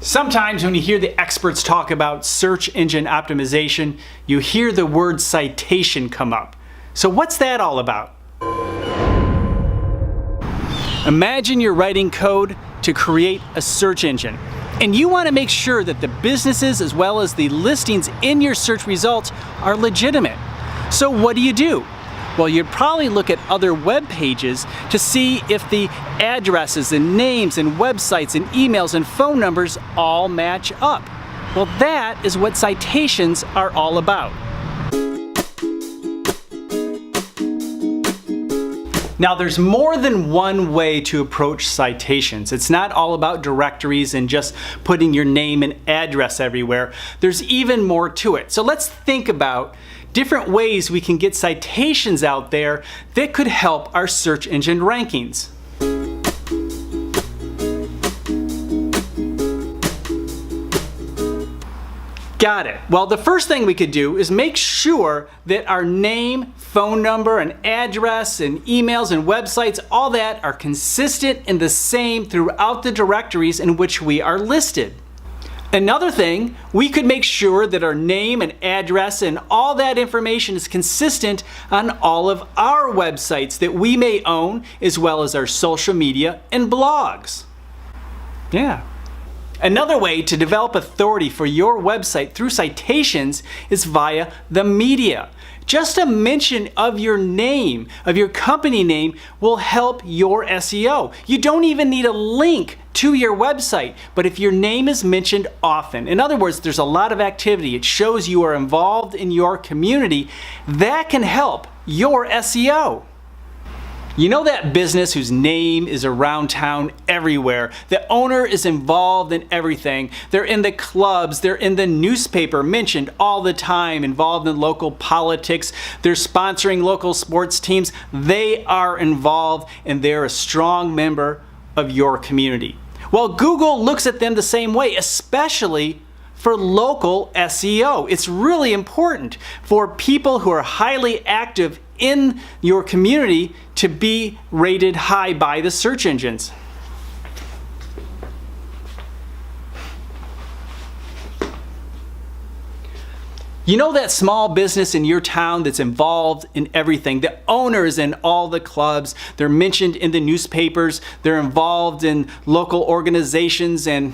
Sometimes when you hear the experts talk about search engine optimization, you hear the word citation come up. So what's that all about? Imagine you're writing code to create a search engine, and you want to make sure that the businesses as well as the listings in your search results are legitimate. So what do? Well, you'd probably look at other web pages to see if the addresses and names and websites and emails and phone numbers all match up. Well, that is what citations are all about. Now, there's more than one way to approach citations. It's not all about directories and just putting your name and address everywhere. There's even more to it. So let's think about different ways we can get citations out there that could help our search engine rankings. Got it. Well, the first thing we could do is make sure that our name, phone number, and address, and emails, and websites, all that are consistent and the same throughout the directories in which we are listed. Another thing, we could make sure that our name and address and all that information is consistent on all of our websites that we may own, as well as our social media and blogs. Yeah. Another way to develop authority for your website through citations is via the media. Just a mention of your name, of your company name, will help your SEO. You don't even need a link to your website, but if your name is mentioned often, in other words, there's a lot of activity, it shows you are involved in your community, that can help your SEO. You know that business whose name is around town everywhere? The owner is involved in everything. They're in the clubs, they're in the newspaper, mentioned all the time, involved in local politics, they're sponsoring local sports teams. They are involved and they're a strong member of your community. Well, Google looks at them the same way, especially for local SEO. It's really important for people who are highly active in your community to be rated high by the search engines. You know that small business in your town that's involved in everything? The owner is in all the clubs, they're mentioned in the newspapers, they're involved in local organizations, and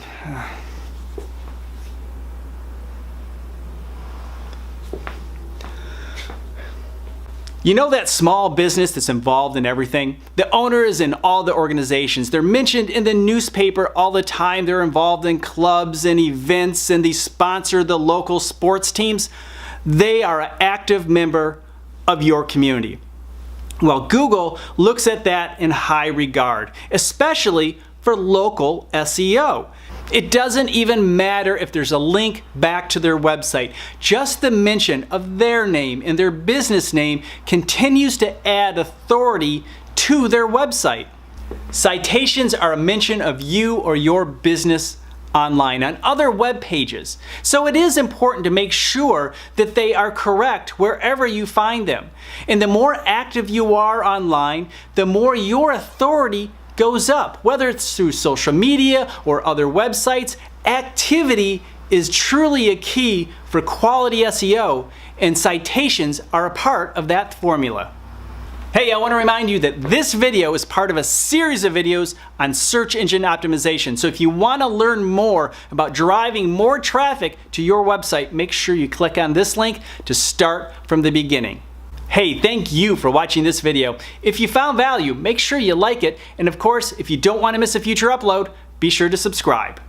you know that small business that's involved in everything? The owner is in all the organizations. They're mentioned in the newspaper all the time. They're involved in clubs and events, and they sponsor the local sports teams. They are an active member of your community. Well, Google looks at that in high regard, especially for local SEO. It doesn't even matter if there's a link back to their website. Just the mention of their name and their business name continues to add authority to their website. Citations are a mention of you or your business online on other web pages. So it is important to make sure that they are correct wherever you find them. And the more active you are online, the more your authority goes up. Whether it's through social media or other websites, activity is truly a key for quality SEO, and citations are a part of that formula. Hey, I want to remind you that this video is part of a series of videos on search engine optimization. So if you want to learn more about driving more traffic to your website, make sure you click on this link to start from the beginning. Hey, thank you for watching this video. If you found value, make sure you like it. And of course, if you don't want to miss a future upload, be sure to subscribe.